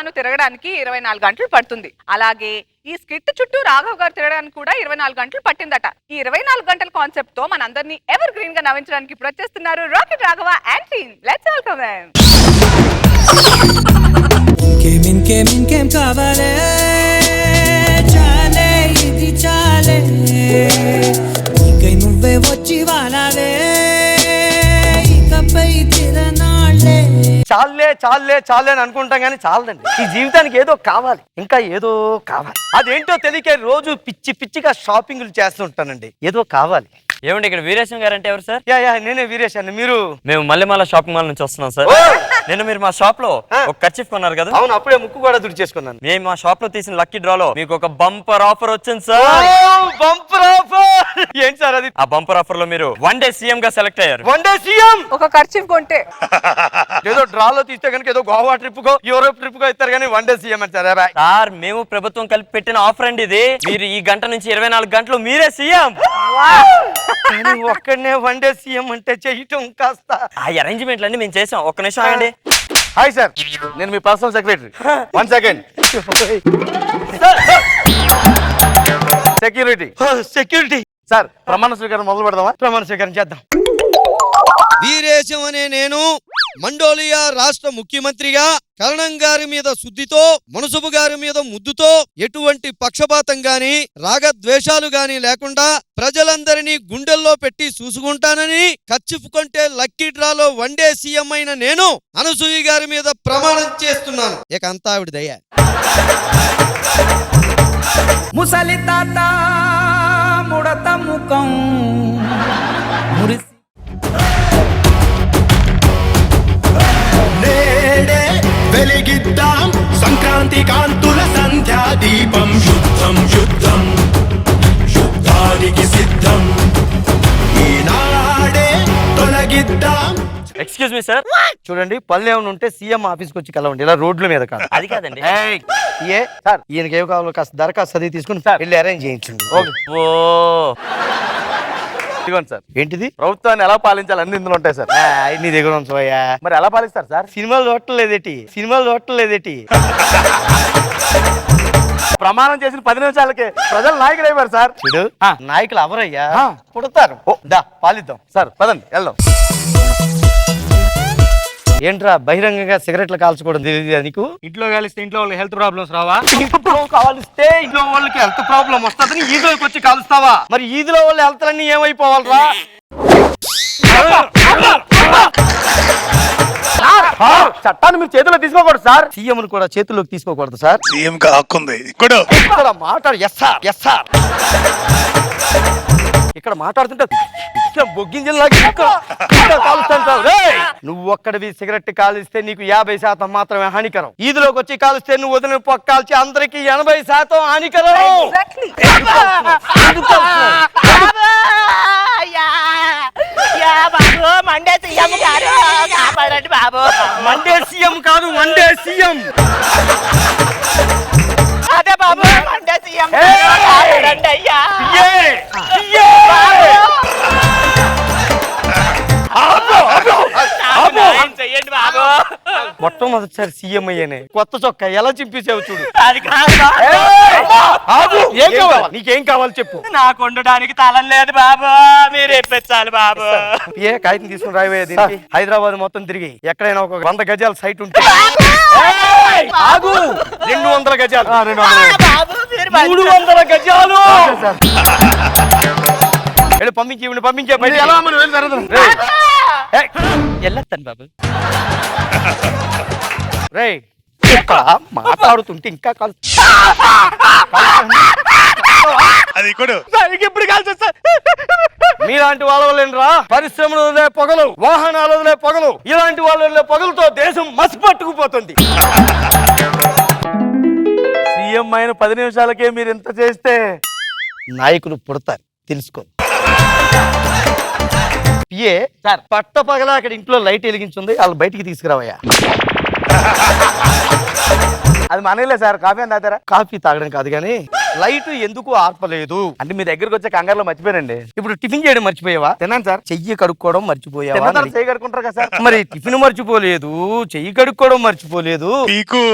తాను తిరగడానికి 24 గంటలు పడుతుంది. అలాగే ఈ స్కిట్ చుట్టూ రాఘవ్ గారు తిరగడానికి కూడా 24 గంటలు పట్టిందట. ఈ 24 గంటల కాన్సెప్ట్ తో మనందరినీ ఎవర్ గ్రీన్ గా నవ్వించడానికి ఇప్పుడు వచ్చేస్తున్నారు rocket Raghava and team. Let's welcome them. ఇంకేం కావాలే చాలే ఇది చాలే ఇంకై నువ్వే వచ్చి వాలాలే ఇకపై తిరనాళ్ళే. చాలే చాలే చాలే అని అనుకుంటాం కానీ చాలదండి. ఈ జీవితానికి ఏదో కావాలి, ఇంకా ఏదో కావాలి. అదేంటో తెలియక రోజు పిచ్చి పిచ్చిగా షాపింగ్లు చేస్తుంటానండి. ఏదో కావాలి. ఏమండి ఇక్కడ వీరేశం గారు అంటే ఎవరు సార్? యా నేనే వీరేష్ అండి. మీరు? మేము మల్లెమాల షాపింగ్ మాల్ నుంచి వస్తున్నాం సార్. నేను మీరు మా షాప్ లో ఒక కర్చీఫ్ కొన్నారు కదా? అవును, అప్పుడే ముక్కు కూడా దుడిచేసుకున్నాను. మేము మా షాప్ లో తీసిన లక్కీ డ్రాలో మీకు ఒక బంపర్ ఆఫర్ వచ్చింది సార్. బంపర్ ఆఫర్ ఏంటి సార్ అది? ఆ బంపర్ ఆఫర్ లో మీరు 1 డే సీఎం గా సెలెక్ట్ అయ్యారు. 1 డే సీఎం ఒక కర్చీఫ్ కొంటే ఏదో డ్రాలో తీస్తే కనుక ఏదో గోవా ట్రిప్ కో యూరోప్ ట్రిప్ కో ఇస్తారు కానీ 1 డే సీఎం అంటారా? సార్ మేము ప్రభుత్వం కలిపి పెట్టిన ఆఫర్ అండి ఇది. మీరు ఈ గంట నుంచి 24 గంటలు మీరే సీఎం. ఒక్కడనే 1 డే సీఎం అంటే చేయటం కాస్త. ఆ అరేంజ్మెంట్లు అన్ని మేము చేసాం. ఒక్క నిమిషం ఆగండి. హాయ్ సార్, నేను మీ personal secretary. 1 second. Security sir, ప్రమాణ స్వీకారం మొదలు పెడదామా? ప్రమాణ స్వీకారం చేద్దాం. వీరేశం అనే నేను మండోలియా రాష్ట్ర ముఖ్యమంత్రిగా కరణం గారి మీద శుద్ధితో, మనసుబు గారి మీద ముద్దుతో, ఎటువంటి పక్షపాతం గాని రాగద్వేషాలు గాని లేకుండా ప్రజలందరినీ గుండెల్లో పెట్టి చూసుకుంటానని, కచ్చిపుకుంటే లక్కీ డ్రాలో 1 డే సీఎం అయిన నేను అనసూయ గారి మీద ప్రమాణం చేస్తున్నాను. ఇక అంతా ఆవిడ దయ. ముసలి తాత ముడత ముఖం మురిసి వెలిగిద్దాం సంక్రాంతి కాంతుల సంధ్యా దీపం. యుద్ధం యుద్ధం యుద్ధానికి సిద్ధం, ఈనాడే తొలగిద్దాం. Excuse me sir. చూడండి, పనులు ఏమైనా ఉంటే సీఎం ఆఫీస్కి వచ్చి కలవండి, ఇలా రోడ్ల మీద కాదు. అది కాదండి. సార్, ఈయనకి ఏం కావాలో కాస్త దరఖాస్తు అది తీసుకుని వెళ్ళి అరేంజ్ చేయించండి. ఓ ఇదిగోండి సార్. ఏంటిది? ప్రభుత్వాన్ని ఎలా పాలించాలి అన్ని ఇందులో ఉంటాయి సార్. నీ దగ్గర ఉంచబోయా. మరి ఎలా పాలిస్తారు సార్? సినిమాలు చూడట్లేదేటి? ప్రమాణం చేసిన 10 నిమిషాలకే ప్రజలు నాయకులు అయిపోయారు సార్. చూడు, నాయకులు ఎవరయ్యా? పుడతారు. పాలిద్దాం సార్, పదండి వెళ్దాం. ఏంట్రా బహిరంగంగా సిగరెట్లు కాల్చుకోవడం తెలియదు నీకు? ఇంట్లో కలిస్తే ఇంట్లో వాళ్ళకి హెల్త్ ప్రాబ్లమ్స్ రావా? ఇంట్లో కాలిస్తే ఇంట్లో వాళ్ళకి హెల్త్ ప్రాబ్లం వస్తుందని ఈదిలోకి వచ్చి కాలుస్తావా? మరి ఈదిలో వాళ్ళ హెల్త్ అన్ని ఏమైపోవాలరా? చట్టాన్ని మీరు చేతిలో తీసుకోకూడదు సార్. సీఎం కూడా చేతుల్లోకి తీసుకోకూడదు సార్. సీఎం గా హక్కుంది. ఇక్కడ మాట్లాడు. Yes sir. ఇక్కడ మాట్లాడుతుంటే కాలుస్తాను సార్. నువ్వు ఒక్కడివి సిగరెట్ కాలిస్తే నీకు 50% మాత్రమే హానికరం. ఈదిలోకి వచ్చి కాలిస్తే నువ్వు వదిలిన పొక్క కాల్చి అందరికి 80% హానికరం. మండే సీఎం కాదు, 1 డే సీఎం. అదే బాబు మండే సీఎం. మొట్టమొదటిసారి సీఎం అయ్యానే కొత్త చొక్కా ఎలా చింపేసావు చూడు. నీకేం కావాలి చెప్పు. నాకు ఉండడానికి తలం లేదు బాబు, మీరు ఇప్పించాలి బాబు. కాగితం తీసుకుని రాయబోయేది. హైదరాబాద్ మొత్తం తిరిగి ఎక్కడైనా ఒక 100 గజాల సైట్ ఉంటే 200 గజాలు 300 గజాలు పంపించే వెళ్ళొస్తాను బాబు. రే, ఇక్కడ మాట్లాడుతుంటే ఇంకా కాల్ అది కూడా ఎప్పుడు కాల్సి మీలాంటి వాళ్ళ వల్లేనరా పరిశ్రమలు వదిలే పొగలు, వాహనాలు వదిలే పొగలు, ఇలాంటి వాళ్ళ వదిలే పొగలతో దేశం మసి పట్టుకుపోతుంది. సీఎం అయిన 10 నిమిషాలకే మీరు ఇంత చేస్తే నాయకులు పుడతారు, తెలుసుకో. పిఏ సార్, పట్ట పగల అక్కడ ఇంట్లో లైట్ వెలిగించుంది, వాళ్ళు బయటికి తీసుకురావయ్యా. అది మనలే సార్. కాఫీ అని తాగుతారా? కాఫీ తాగడం కాదు కానీ లైట్ ఎందుకు ఆర్పలేదు? అంటే మీ దగ్గరకు వచ్చే కంగారులో మర్చిపోయానండి. ఇప్పుడు టిఫిన్ చేయడం మర్చిపోయావా? తిన్నాను సార్. చెయ్యి కడుక్కోవడం మర్చిపోయావా? తిన్నదాన్ని చేయగలుగుకుంటారు కదా సార్. మరి టిఫిన్ మర్చిపోలేదు, చెయ్యి కడుక్కోవడం మర్చిపోలేదు, పీకు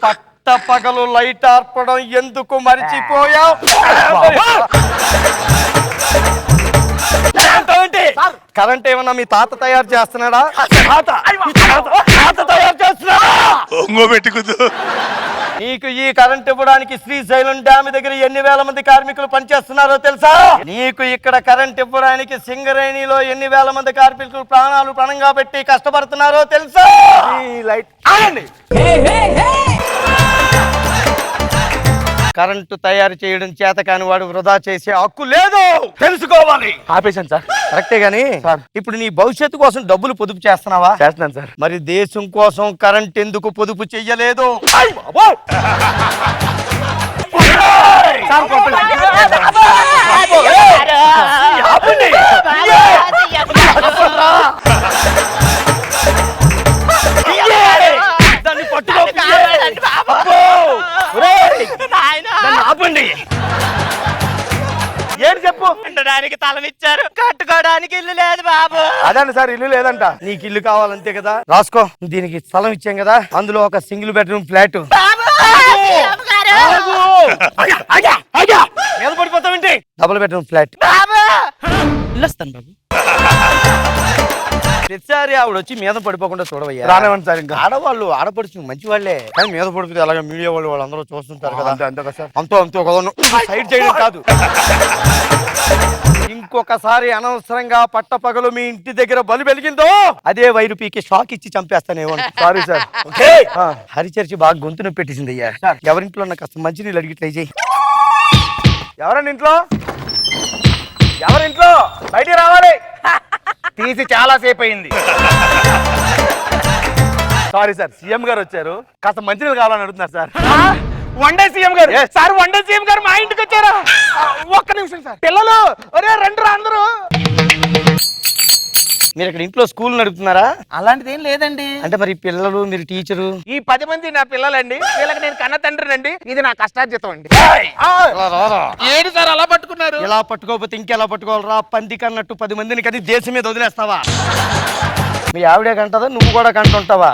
పట్ట పగలు లైట్ ఆర్పడం ఎందుకు మర్చిపోయావు? కరెంట్ ఏమన్నా మీ తాత తయారు చేస్తున్నాడా? తాత తయారు చేస్తున్నాడా? ఒంగో పెట్టుకుదు. నీకు ఈ కరెంట్ ఇవ్వడానికి శ్రీశైలం డ్యామ్ దగ్గర ఎన్ని వేల మంది కార్మికులు పనిచేస్తున్నారో తెలుసా? నీకు ఇక్కడ కరెంట్ ఇవ్వడానికి సింగరేణిలో ఎన్ని వేల మంది కార్మికులు ప్రాణాలు పణంగా పెట్టి కష్టపడుతున్నారో తెలుసా? ఈ లైట్ ఆగండి. కరెంటు తయారు చేయడం చేత కాని వాడు వృధా చేసే హక్కు లేదు, తెలుసుకోవాలి. ఆపేశాను సార్. కరెక్టే గాని సార్. ఇప్పుడు నీ భవిష్యత్తు కోసం డబ్బులు పొదుపు చేస్తున్నావా? చేస్తున్నాను సార్. మరి దేశం కోసం కరెంట్ ఎందుకు పొదుపు చెయ్యలేదు? దాన్ని పట్టుకో. అబ్బో! ఒరేయ్! దాన్ని ఆపండి. ఏంటి చెప్పు. ఉండడానికి తలనిచ్చారు, కట్టుకోవడానికి ఇల్లు లేదు బాబు. అదండి సార్, ఇల్లు లేదంట. నీకు ఇల్లు కావాలంతే కదా, రాసుకో. దీనికి స్థలం ఇచ్చాం కదా, అందులో ఒక సింగిల్ బెడ్రూమ్ ఫ్లాట్. మీద పడిపోతావేంటి? డబుల్ బెడ్రూమ్ ఫ్లాట్ ఇల్లు వస్తాను బాబు. ప్రతిసారి ఆవిడ వచ్చి మీద పడిపోకుండా చూడవయ్యా. రానివ్వండి సార్. ఇంకా ఆడవాళ్ళు ఆడపడుచు మంచి వాళ్ళే, కానీ మీద పడిపోతే అలాగే మీడియా వాళ్ళు వాళ్ళందరూ చూస్తుంటారు కదా. అంతే అంతే కదా సార్. అంతో కదా, సైడ్ చేయడం కాదు. ఇంకొకసారి అనవసరంగా పట్టపగలు మీ ఇంటి దగ్గర బలు వెలిగిందో అదే వైరు పీకి షాక్ ఇచ్చి చంపేస్తానేమో. Sorry sir. ఓకే. హరిచర్చి బాగా గొంతు నొప్పి పెట్టేసింది అయ్యా. ఎవరింట్లో ఉన్న కాస్త మంచినీళ్ళు అడిగి ట్రై చేయి. ఎవరండి ఇంట్లో? ఎవరింట్లో? బయటికి రావాలి. తీసి చాలా సేపు అయింది. సారీ సార్, సీఎం గారు వచ్చారు, కాస్త మంచినీళ్ళు కావాలని అడుగుతున్నారు సార్. వన్ డే సీఎం గారు. సార్ వన్ డే సీఎం గారు మా ఇంటికి వచ్చారా? ఒక్క నిమిషం సార్. పిల్లలు ఒరే రండి రా అందరూ. మీరు ఇక్కడ ఇంట్లో స్కూల్ నడుపుతున్నారా? అలాంటిది ఏం లేదండి. అంటే మరి పిల్లలు, మీరు టీచరు? ఈ 10 మంది నా పిల్లలండి. వీళ్ళకి నేను కన్న తండ్రినండి. ఇది నా కష్టార్జితం అండి. ఏడు సార్ అలా పట్టుకున్నారు? ఎలా పట్టుకోకపోతే ఇంకెలా పట్టుకోవాలరా? పంది కన్నట్టు 10 మందిని కది దేశం మీద వదిలేస్తావా? మీ ఆవిడే కంటదా, నువ్వు కూడా కంటుంటావా?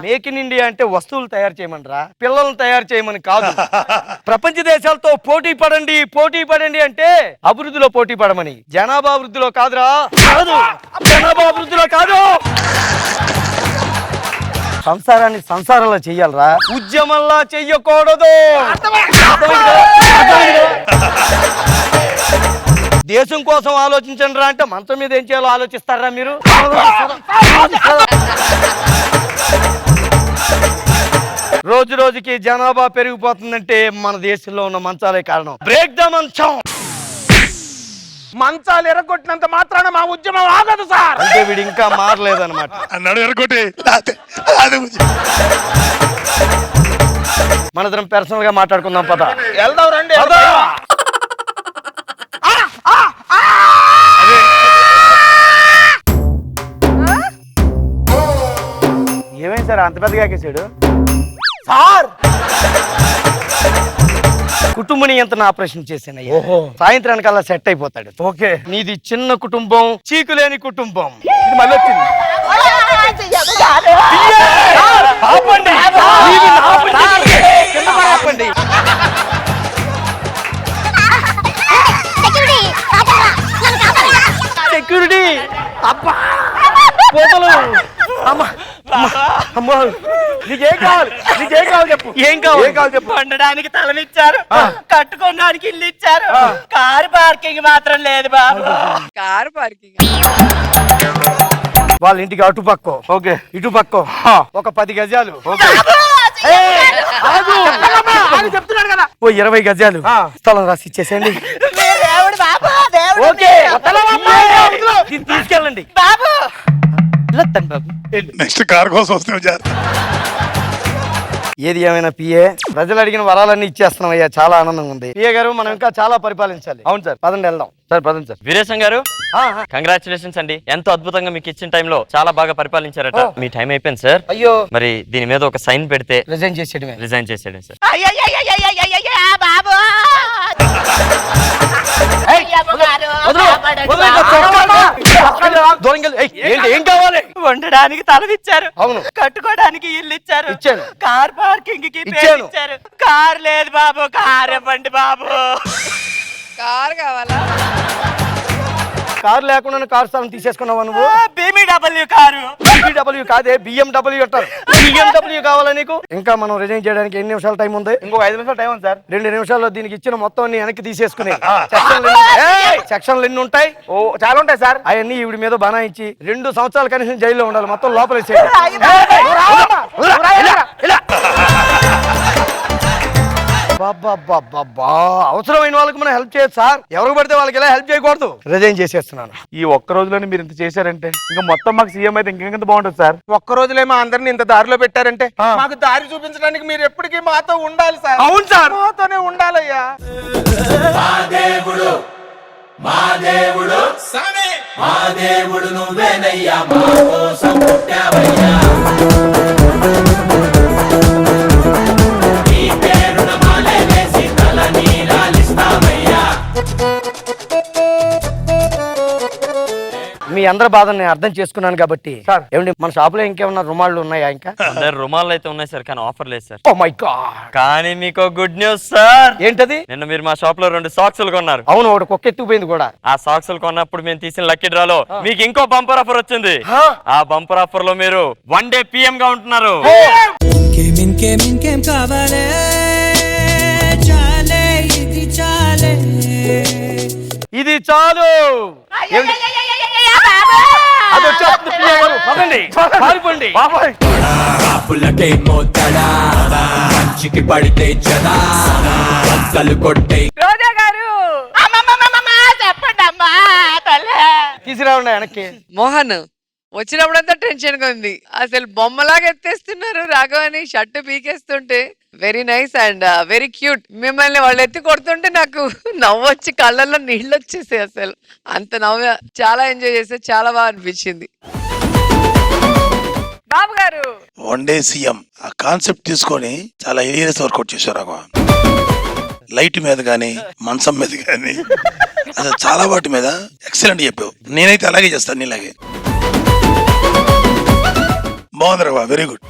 మేక్ ఇన్ ఇండియా అంటే వస్తువులు తయారు చేయమనరా, పిల్లలను తయారు చేయమని కాదు. ప్రపంచ దేశాలతో పోటీ పడండి అంటే అభివృద్ధిలో పోటీ పడమని. జనాభా అభివృద్ధిలో కాదురా, జనాభా అభివృద్ధిలో కాదు. సంసారాన్ని సంసారంలో చెయ్యాలరా, ఉద్యమంలా చెయ్యకూడదు. దేశం కోసం ఆలోచించండి రా అంటే మంచం మీద ఏం చేయాలో ఆలోచిస్తారా మీరు? రోజు రోజుకి జనాభా పెరిగిపోతుందంటే మన దేశంలో ఉన్న మంచాలే కారణం. బ్రేక్ ద మంచం. మంచాలు ఎరగొట్టినంత మాత్రాన మా ఉద్యమం ఆగదు సార్. అంటే వీడు ఇంకా మారలేదన్నమాట. అన్నాడు ఎరగొట్టి మనదరం పర్సనల్ గా మాట్లాడుకుందాం పద. వెళ్దాం రండి. ఏమైంది సార్ అంత పెద్దగా ఎక్కేసాడు? సార్ కుటుంబని ఎంత ఆపరేషన్ చేసానయ్యా. సాయంత్రానికల్లా సెట్ అయిపోతాడు. ఓకే. నీది చిన్న కుటుంబం, చీకులేని కుటుంబం. ఇది మళ్ళీ వచ్చింది. ఆపండి. టీవీని ఆపండి. కింద ఆపండి. సెక్యూరిటీ. అబ్బా పోతలు. అమ్మా అమ్మా, నీకేం కావాలి చెప్పు. ఏం కావాలి చెప్పు. ఉండడానికి తలనిచ్చారు, కట్టుకోవడానికి ఇల్లు ఇచ్చారు, కారు పార్కింగ్ మాత్రం లేదు బాబు. Car parking. వాళ్ళ ఇంటికి అటు పక్కో, ఓకే, ఇటు పక్కో ఒక 10 గజాలు, చెప్తున్నాడు కదా. ఓ 20 గజాలు స్థలం రాసి ఇచ్చేసేయండి. ఓకే, దీన్ని తీసుకెళ్ళండి బాబు. బాబు. నెక్స్ట్ కార్ కోసం వస్తే జాగ్రత్త. ఏది ఏమైనా పిఏ ప్రజలు అడిగిన వరాలన్నీ ఇచ్చేస్తున్నాం అయ్యా, చాలా ఆనందంగా ఉంది. పిఏ గారు మనం ఇంకా చాలా పరిపాలించాలి. అవును సార్. పదండి వెళ్దాం. సార్ పదండి సార్. వీరేశం గారు కంగ్రాచులేషన్స్ అండి, ఎంతో అద్భుతంగా మీకు ఇచ్చిన టైంలో చాలా బాగా పరిపాలించారట. మీ టైం అయిపోయింది సార్. అయ్యో, మరి దీని మీద ఒక సైన్ పెడితే రిజైన్ చేసేయడమే. రిజైన్ చేసేయడం సార్. బాబు ఏంటి, ఏం కావాలి? వండడానికి తలదిచ్చారు, అవును. కట్టుకోవడానికి ఇల్లు ఇచ్చారు, ఇచ్చాను. కార్ పార్కింగ్ కి ఇచ్చాను. ఇచ్చారు. కార్ లేదు బాబు, కార్ ఇవ్వండి బాబు. కార్ కావాలా? కారు లేకుండా కారు స్థానం తీసేసుకున్నావా నువ్వు? BMW car. BMW కాదే, BMW అంటారు. BMW కావాలా నీకు? ఇంకా మనం రిజైన్ చేయడానికి ఎన్ని నిమిషాల టైం ఉంది? ఇంకొక 5 నిమిషాలు టైం ఉంది సార్. 2 నిమిషాల్లో దీనికి ఇచ్చిన మొత్తం అన్ని వెనక్కి తీసేసుకుని సెక్షన్లు ఎన్ని ఉంటాయి? ఓ చాలా ఉంటాయి సార్. అవన్నీ ఈవిడి మీద బనాయించి 2 సంవత్సరాలు కనీసం జైల్లో ఉండాలి, మొత్తం లోపల అవసరమైన వాళ్ళకి మనం హెల్ప్ చేయొచ్చు సార్, ఎవరికి పడితే వాళ్ళకి ఇలా హెల్ప్ చేయకూడదు. రిజైన్ చేసేస్తున్నాను. ఈ ఒక్క రోజులోనే మీరు ఇంత చేశారంటే ఇంకా మొత్తం మాకు సీఎం అయితే ఇంకెంత బాగుంటుంది సార్. ఒక్క రోజులేమో అందరిని ఇంత దారిలో పెట్టారంటే మాకు దారి చూపించడానికి మీరు ఎప్పటికీ మాతో ఉండాలి సార్. అవును సార్. మాతోనే ఉండాలయ్యా. మీ అందరి బాధని నేను అర్థం చేసుకున్నాను కాబట్టి సార్. ఏమండి, మన షాప్ లో ఇంకేమన్నా రుమాళ్ళు ఉన్నాయా? ఇంకా అందరు రుమాలు అయితే ఉన్నాయి సార్, కానీ ఆఫర్ లేదు సార్. ఓ మై గాడ్, కానీ మీకు గుడ్ న్యూస్ సార్. ఏంటది? నిన్న మీరు మా షాప్ లో 2 సాక్సులు కొన్నారు. అవును, ఒకటి కుక్క ఎత్తుకుపోయింది కూడా. ఆ సాక్సులు కొన్నప్పుడు మేము తీసిన లక్కీ డ్రాలో మీకు ఇంకో బంపర్ ఆఫర్ వచ్చింది. ఆ బంపర్ ఆఫర్ లో మీరు 1 డే PM గా ఉంటున్నారు. ఇంకేం కావాలే, చాలే ఇది చాలే. ఇది చాలు. అది వచ్చేస్తుంది పిఏ గారు. పదండి, పారిపోండి. రోజా గారు చెప్పండి అమ్మా తల్లే. తీసుకురావండి వెనక్కి. మోహన్ వచ్చినప్పుడంతా టెన్షన్ గా ఉంది, అసలు బొమ్మలాగా ఎత్తేస్తున్నారు. రాఘవని షర్ట్ పీకేస్తుంటే very nice and very cute. మిమ్మల్ని వాళ్ళు ఎత్తి కొడుతుంటే నాకు నవ్వొచ్చి కళ్ళల్లో నీళ్ళు వచ్చేసాయి. అసలు అంత నవ్వు, చాలా ఎంజాయ్ చేస్తే చాలా బాగా అనిపించింది. బాబు గారు 1 డే సీఎం ఆ కాన్సెప్ట్ తీసుకొని చాలా హీరియస్ వర్కౌట్ చేశారు. లైట్ మీద కానీ మంచం మీద కానీ అసలు చాలా వాటి మీద ఎక్సలెంట్ చెప్పావు. నేనైతే అలాగే చేస్తాను, నీలాగే. బాగుంది రా, వెరీ గుడ్.